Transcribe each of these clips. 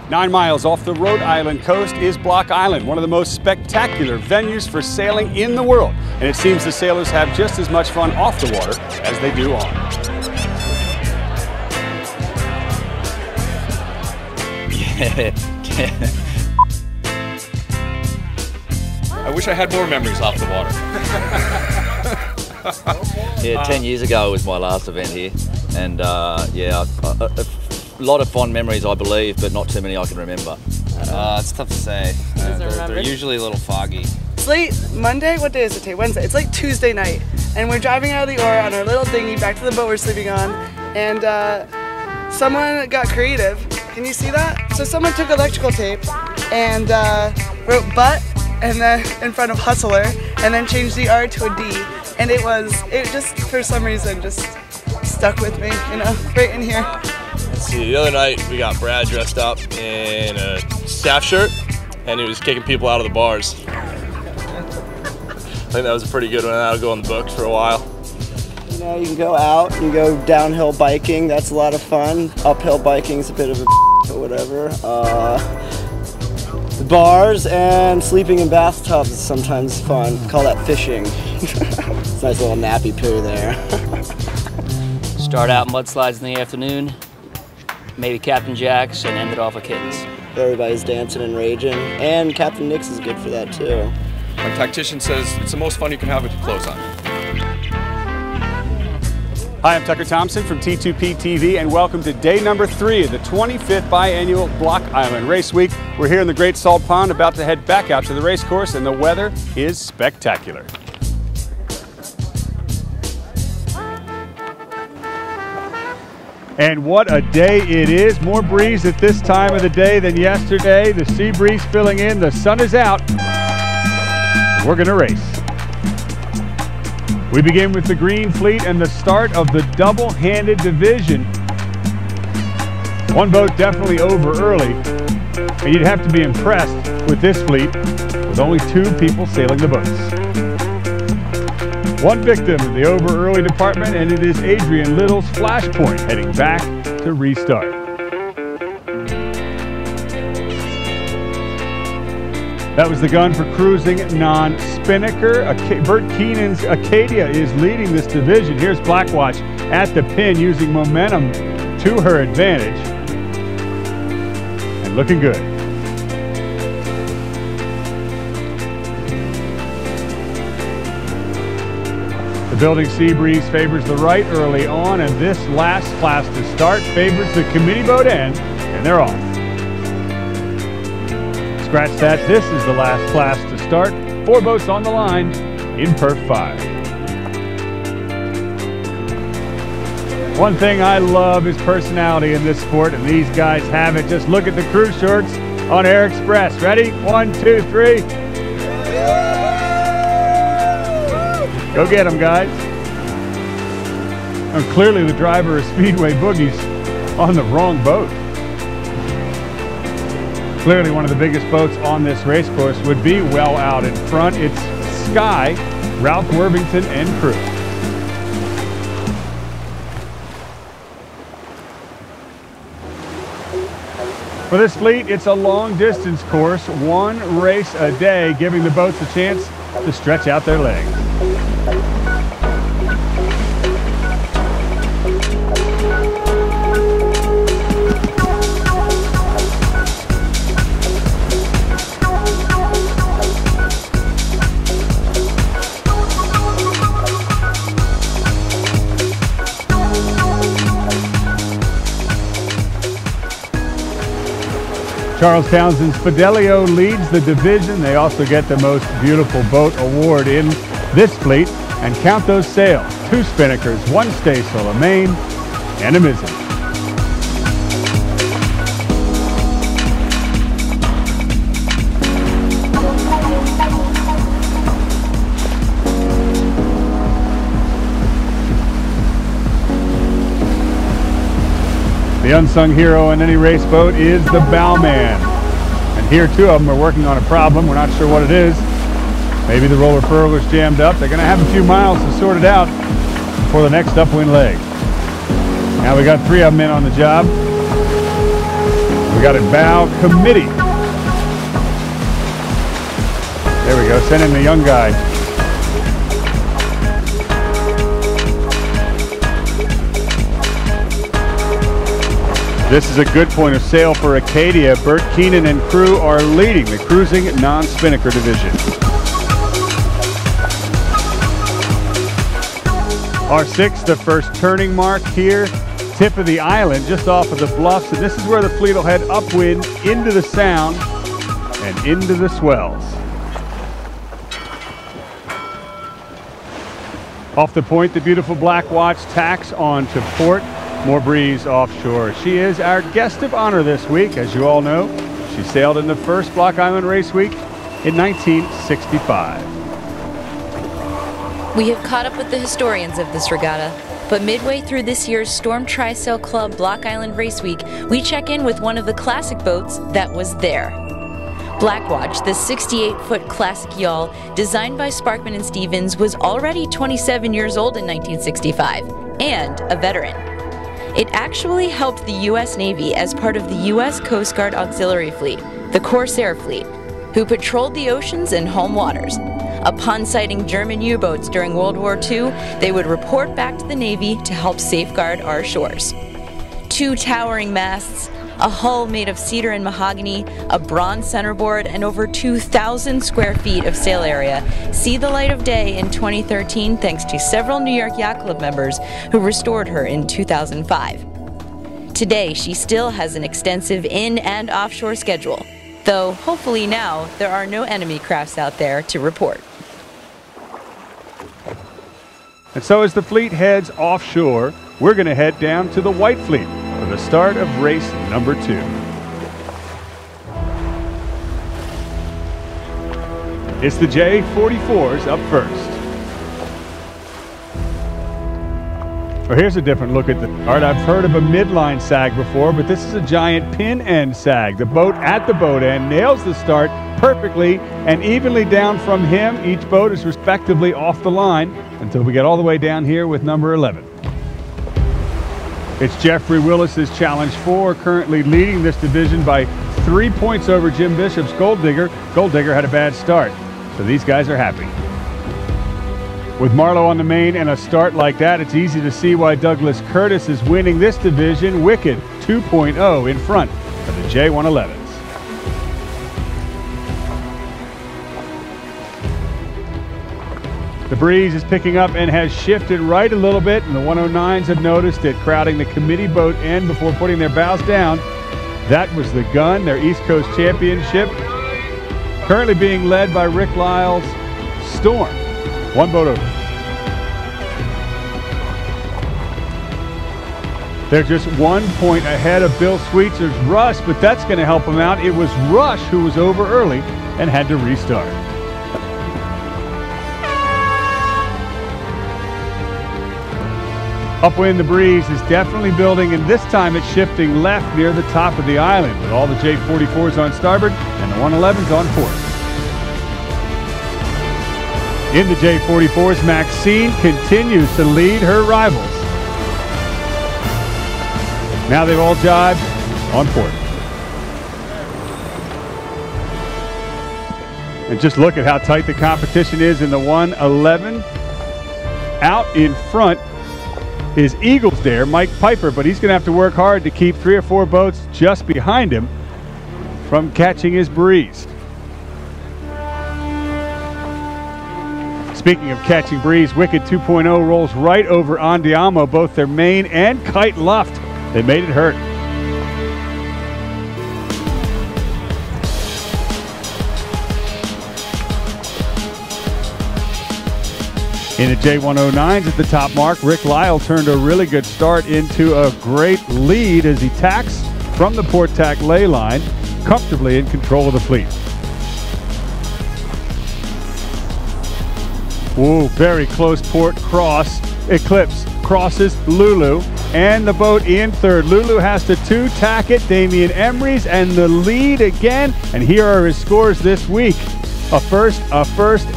9 miles off the Rhode Island coast is Block Island, one of the most spectacular venues for sailing in the world. And it seems the sailors have just as much fun off the water as they do on. I wish I had more memories off the water. Yeah, 10 years ago was my last event here, and yeah, a lot of fond memories, I believe, but not too many I can remember. It's tough to say. They're usually a little foggy. It's late Monday. What day is it today? Wednesday. It's like Tuesday night, and we're driving out of the Ora on our little dinghy back to the boat we're sleeping on, and someone got creative. Can you see that? So someone took electrical tape and wrote "butt" and then in front of "hustler," and then changed the R to a D, and it just for some reason just stuck with me, you know, right in here. Let's see, the other night we got Brad dressed up in a staff shirt and he was kicking people out of the bars. I think that was a pretty good one. That'll go in the books for a while. You know, you can go out, you go downhill biking, that's a lot of fun. Uphill biking is a bit of a but whatever. The bars and sleeping in bathtubs is sometimes fun. Call that fishing. It's a nice little nappy poo there. Start out mudslides in the afternoon, maybe Captain Jack's, and end it off with kittens. Everybody's dancing and raging, and Captain Nick's is good for that too. My tactician says it's the most fun you can have with your clothes on. Hi, I'm Tucker Thompson from T2P TV, and welcome to day number 3 of the 25th biannual Block Island Race Week. We're here in the Great Salt Pond, about to head back out to the race course, and the weather is spectacular. And what a day it is. More breeze at this time of the day than yesterday. The sea breeze filling in, the sun is out. We're gonna race. We begin with the Green Fleet and the start of the double-handed division. One boat definitely over early, and you'd have to be impressed with this fleet with only 2 people sailing the boats. One victim of the over early department, and it is Adrian Little's Flashpoint heading back to restart. That was the gun for cruising Non-Spinnaker. Bert Keenan's Acadia is leading this division. Here's Blackwatch at the pin using momentum to her advantage. And looking good. The building sea breeze favors the right early on, and this last class to start favors the committee boat end, and they're off. Scratch that, this is the last class to start. 4 boats on the line in Perf 5. One thing I love is personality in this sport, and these guys have it. Just look at the crew shorts on Air Express. Ready? 1, 2, 3. Go get them, guys. And clearly the driver of Speedway Boogie's on the wrong boat. Clearly one of the biggest boats on this race course would be well out in front. It's Sky, Ralph Worthington, and crew. For this fleet, it's a long distance course, 1 race a day, giving the boats a chance to stretch out their legs. Charles Townsend's Fidelio leads the division. They also get the most beautiful boat award in this fleet. And count those sails, 2 spinnakers, 1 staysail, a main, and a mizzen. The unsung hero in any race boat is the bowman. And here 2 of them are working on a problem. We're not sure what it is. Maybe the roller furler's jammed up. They're going to have a few miles to sort it out before the next upwind leg. Now we got 3 of them in on the job. We got it bow committee. There we go, send in the young guy. This is a good point of sale for Acadia. Bert Keenan and crew are leading the cruising non-Spinnaker division. R6, the first turning mark here. Tip of the island, just off of the bluffs. And this is where the fleet will head upwind into the sound and into the swells. Off the point, the beautiful Black Watch tacks on to port. More breeze offshore. She is our guest of honor this week. As you all know, she sailed in the first Block Island Race Week in 1965. We have caught up with the historians of this regatta, but midway through this year's Storm Trysail Club Block Island Race Week, we check in with one of the classic boats that was there. Blackwatch, the 68-foot classic yawl designed by Sparkman and Stevens, was already 27 years old in 1965 and a veteran. It actually helped the U.S. Navy as part of the U.S. Coast Guard Auxiliary Fleet, the Corsair Fleet, who patrolled the oceans and home waters. Upon sighting German U-boats during World War II, they would report back to the Navy to help safeguard our shores. 2 towering masts, a hull made of cedar and mahogany, a bronze centerboard, and over 2,000 square feet of sail area see the light of day in 2013 thanks to several New York Yacht Club members who restored her in 2005. Today, she still has an extensive in- and offshore schedule, though hopefully now there are no enemy crafts out there to report. And so as the fleet heads offshore, we're going to head down to the White Fleet for the start of race number 2. It's the J44s up first. Well, here's a different look at the start. I've heard of a midline sag before, but this is a giant pin end sag. The boat at the boat end nails the start perfectly and evenly down from him. Each boat is respectively off the line until we get all the way down here with number 11. It's Jeffrey Willis's Challenge 4, currently leading this division by 3 points over Jim Bishop's Gold Digger. Gold Digger had a bad start, so these guys are happy. With Marlowe on the main and a start like that, it's easy to see why Douglas Curtis is winning this division. Wicked 2.0 in front of the J111s. The breeze is picking up and has shifted right a little bit, and the 109s have noticed it, crowding the committee boat end before putting their bows down. That was the Gun, their East Coast championship, currently being led by Rick Lyle's Storm. 1 boat over. They're just 1 point ahead of Bill Sweetzer's Rush, but that's going to help them out. It was Rush who was over early and had to restart. Upwind, the breeze is definitely building, and this time it's shifting left near the top of the island, with all the J44s on starboard and the 111s on port. In the J44s, Maxine continues to lead her rivals. Now they've all jibed on port. And just look at how tight the competition is in the 111. Out in front is Eagles there, Mike Piper, but he's going to have to work hard to keep 3 or 4 boats just behind him from catching his breeze. Speaking of catching breeze, Wicked 2.0 rolls right over Andiamo, both their main and kite luffed. They made it hurt. In the J109s at the top mark, Rick Lyle turned a really good start into a great lead as he tacks from the port tack lay line, comfortably in control of the fleet. Whoa, very close port cross. Eclipse crosses Lulu, and the boat in third. Lulu has to 2-tack it. Damian Emery's and the lead again, and here are his scores this week. A first,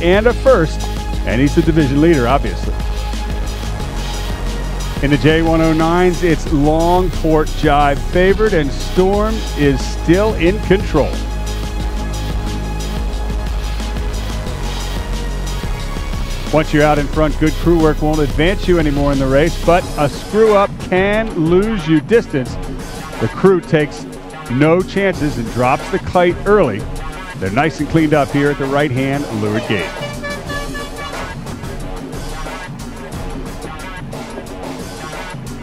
and a first. And he's the division leader, obviously. In the J109s, it's long port jibe favored, and Storm is still in control. Once you're out in front, good crew work won't advance you anymore in the race, but a screw up can lose you distance. The crew takes no chances and drops the kite early. They're nice and cleaned up here at the right-hand leeward gate.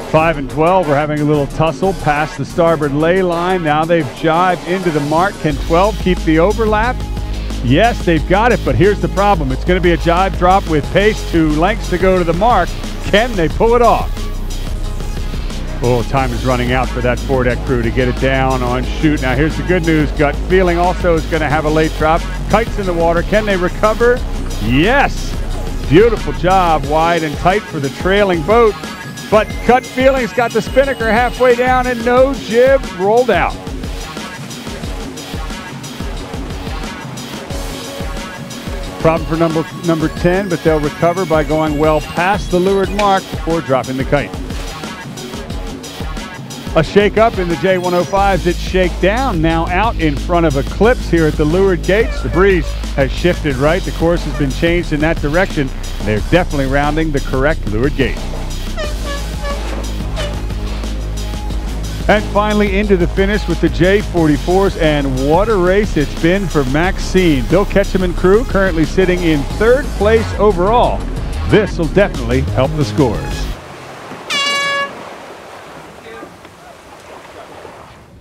Five and 12, we're having a little tussle past the starboard lay line. Now they've jibed into the mark. Can 12 keep the overlap? Yes, they've got it, but here's the problem. It's going to be a jibe drop with pace, 2 lengths to go to the mark. Can they pull it off? Oh, time is running out for that foredeck crew to get it down on shoot. Now here's the good news. Gut feeling also is going to have a late drop. Kite's in the water. Can they recover? Yes! Beautiful job, wide and tight for the trailing boat. But gut feeling's got the spinnaker halfway down and no jib rolled out. Problem for number 10, but they'll recover by going well past the leeward mark before dropping the kite. A shake up in the J105s. It's shake down, now out in front of Eclipse here at the leeward gates. The breeze has shifted right. The course has been changed in that direction. They're definitely rounding the correct leeward gate. And finally into the finish with the J44s, and what a race it's been for Maxine. Bill Ketchum and crew currently sitting in 3rd place overall. This will definitely help the scores.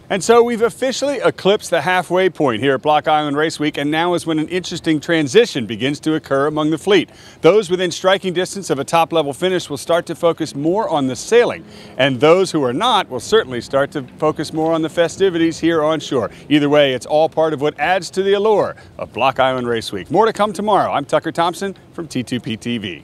And so we've officially eclipsed the halfway point here at Block Island Race Week, and now is when an interesting transition begins to occur among the fleet. Those within striking distance of a top-level finish will start to focus more on the sailing, and those who are not will certainly start to focus more on the festivities here on shore. Either way, it's all part of what adds to the allure of Block Island Race Week. More to come tomorrow. I'm Tucker Thompson from T2P TV.